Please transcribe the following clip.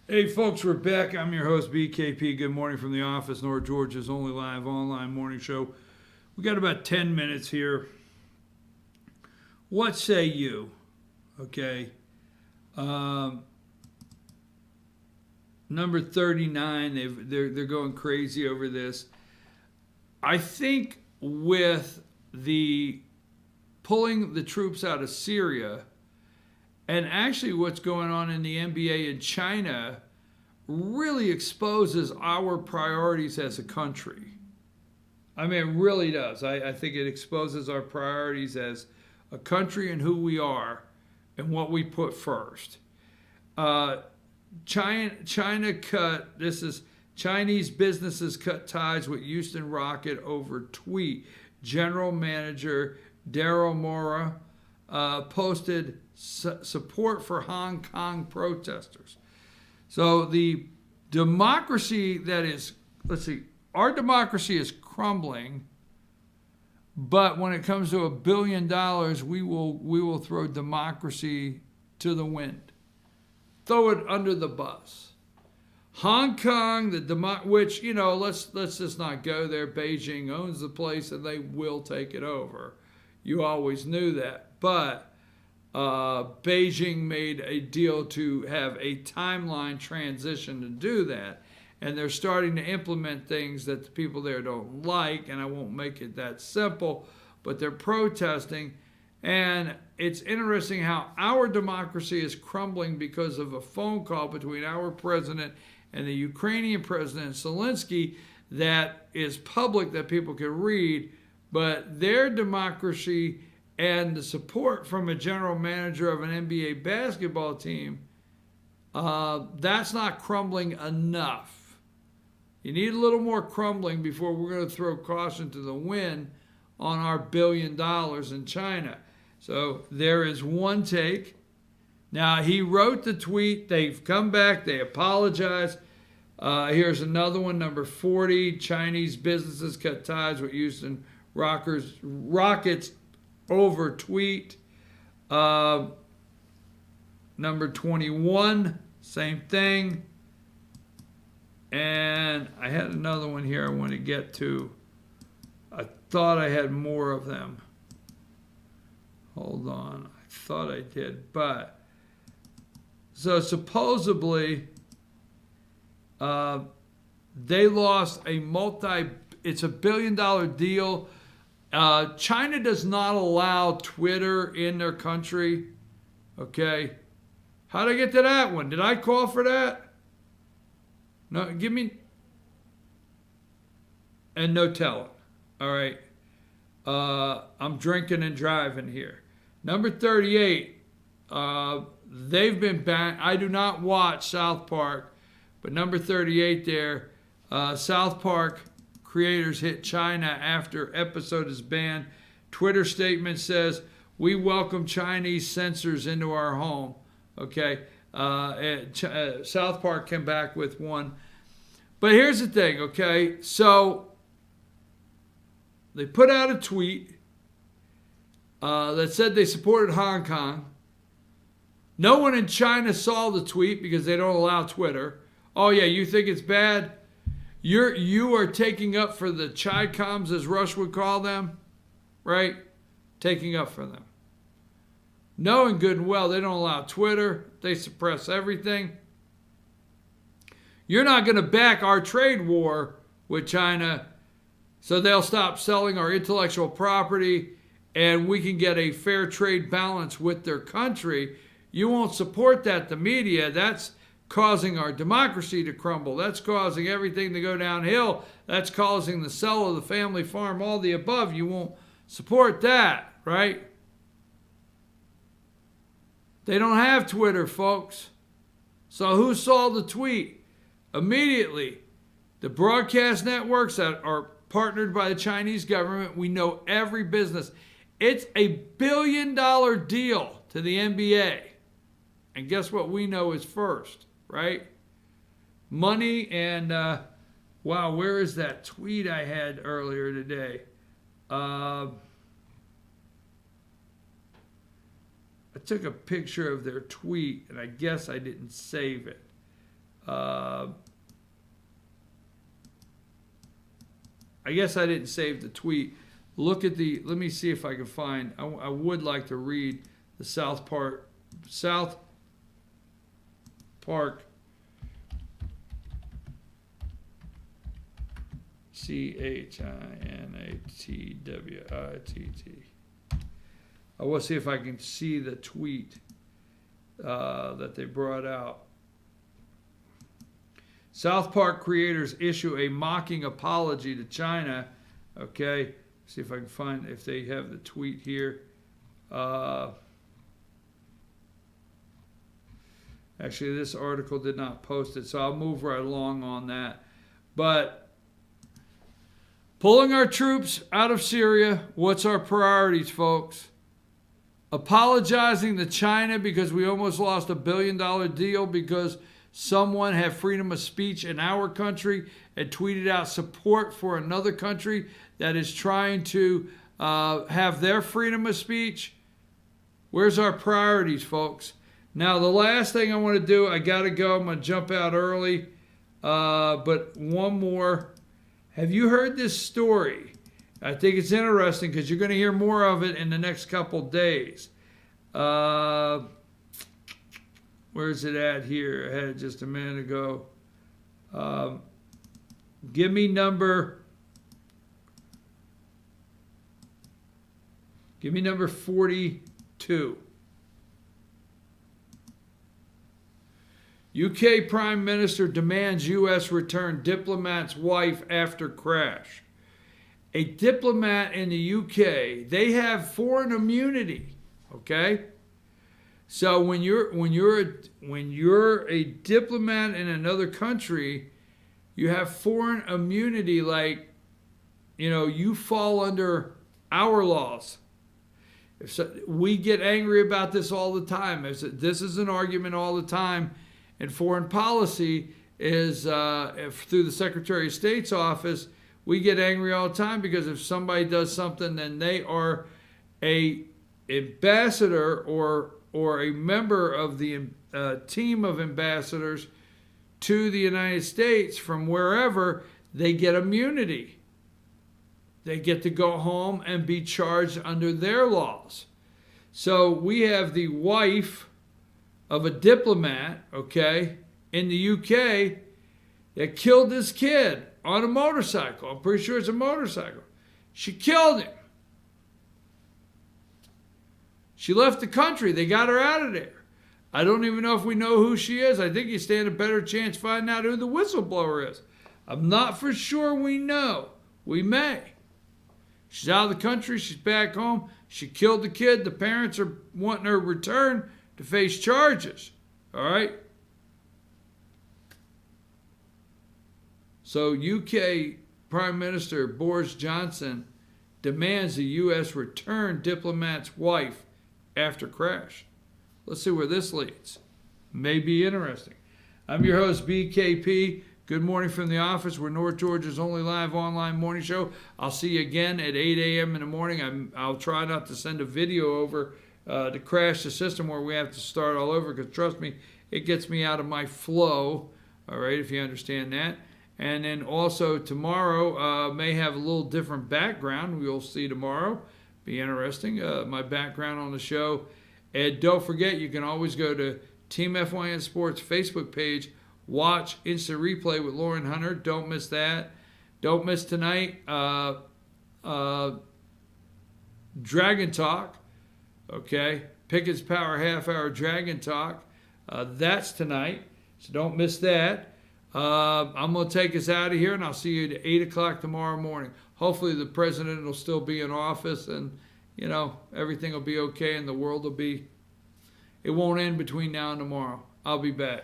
Hey folks, we're back. I'm your host BKP. Good morning from the office, North Georgia's only live online morning show. We got about 10 minutes here. What say you? Okay. Number 39, they're going crazy over this. I think with the pulling the troops out of Syria and actually what's going on in the NBA in China really exposes our priorities as a country. I mean, it really does. I think it exposes our priorities as a country and who we are and what we put first. China cut, this is Chinese businesses cut ties with Houston Rocket over tweet. General Manager Daryl Morey posted support for Hong Kong protesters. So the democracy that is, our democracy is crumbling, but when it comes to $1 billion, we will throw democracy to the wind. Throw it under the bus. Hong Kong, which, let's just not go there. Beijing owns the place and they will take it over. You always knew that. But Beijing made a deal to have a timeline transition to do that. And they're starting to implement things that the people there don't like. And I won't make it that simple, but they're protesting. And it's interesting how our democracy is crumbling because of a phone call between our president and the Ukrainian president, Zelensky, that is public that people can read. But their democracy and the support from a general manager of an NBA basketball team, that's not crumbling enough. You need a little more crumbling before we're going to throw caution to the wind on our $1 billion in China. So there is one take. Now, he wrote the tweet. They've come back. They apologize. Here's another one, number 40. Chinese businesses cut ties with Houston Rockets over tweet. Number 21, same thing. And I had another one here I want to get to. I thought I had more of them. Hold on. I thought I did. But, so supposedly, they lost it's $1 billion deal. China does not allow Twitter in their country. Okay. How'd I get to that one? Did I call for that? No, give me. And no telling. All right. I'm drinking and driving here. Number 38. They've been banned. I do not watch South Park, but number 38 there. South Park creators hit China after episode is banned. Twitter statement says, "We welcome Chinese censors into our home." Okay. South Park came back with one. But here's the thing, okay? So they put out a tweet that said they supported Hong Kong. No one in China saw the tweet because they don't allow Twitter. Oh yeah, you think it's bad? You are taking up for the Chi-Coms, as Rush would call them, right? Taking up for them. Knowing good and well they don't allow Twitter. They suppress everything. You're not going to back our trade war with China, so they'll stop selling our intellectual property and we can get a fair trade balance with their country. You won't support that, the media. That's causing our democracy to crumble. That's causing everything to go downhill. That's causing the sale of the family farm, all the above. You won't support that, right? They don't have Twitter, folks. So who saw the tweet? Immediately, the broadcast networks that are partnered by the Chinese government. We know every business. It's a $1 billion deal to the NBA. And guess what we know is first, right? Money and, wow, where is that tweet I had earlier today? I took a picture of their tweet, and I guess I didn't save it. I guess I didn't save the tweet. Look at the, let me see if I can find, I would like to read the South Park CHINATWITT. I will see if I can see the tweet that they brought out. South Park creators issue a mocking apology to China. Okay, see if I can find if they have the tweet here. Actually, this article did not post it, so I'll move right along on that. But pulling our troops out of Syria, what's our priorities, folks? Apologizing to China because we almost lost $1 billion deal because someone had freedom of speech in our country and tweeted out support for another country that is trying to have their freedom of speech. Where's our priorities, folks? Now, the last thing I want to do, I got to go. I'm going to jump out early. But one more. Have you heard this story? I think it's interesting because you're going to hear more of it in the next couple days. Where's it at here? I had it just a minute ago. Give me number 42. UK Prime Minister demands U.S. return diplomat's wife after crash. A diplomat in the UK, they have foreign immunity, okay? So when you're a diplomat in another country, you have foreign immunity, like, you know, you fall under our laws. We get angry about this all the time. This is an argument all the time. And foreign policy is through the Secretary of State's office. We get angry all the time because if somebody does something, then they are a ambassador or a member of the team of ambassadors to the United States from wherever. They get immunity. They get to go home and be charged under their laws. So we have the wife of a diplomat, okay, in the UK that killed this kid on a motorcycle. I'm pretty sure it's a motorcycle. She killed him. She left the country. They got her out of there. I don't even know if we know who she is. I think you stand a better chance finding out who the whistleblower is. I'm not for sure we know. We may. She's out of the country. She's back home. She killed the kid. The parents are wanting her return to face charges. All right? So UK Prime Minister Boris Johnson demands the U.S. return diplomat's wife after crash. Let's see where this leads. May be interesting. I'm your host, BKP. Good morning from the office. We're North Georgia's only live online morning show. I'll see you again at 8 a.m. in the morning. I'll try not to send a video over to crash the system where we have to start all over, because trust me, it gets me out of my flow, all right, if you understand that. And then also tomorrow may have a little different background. We'll see tomorrow. Be interesting, my background on the show. And don't forget, you can always go to Team FYN Sports Facebook page, watch Instant Replay with Lauren Hunter. Don't miss that. Don't miss tonight, Dragon Talk. Okay, Pickett's Power Half Hour Dragon Talk. That's tonight, so don't miss that. I'm going to take us out of here, and I'll see you at 8 o'clock tomorrow morning. Hopefully the president will still be in office, and, you know, everything will be okay, and the world will be, it won't end between now and tomorrow. I'll be back.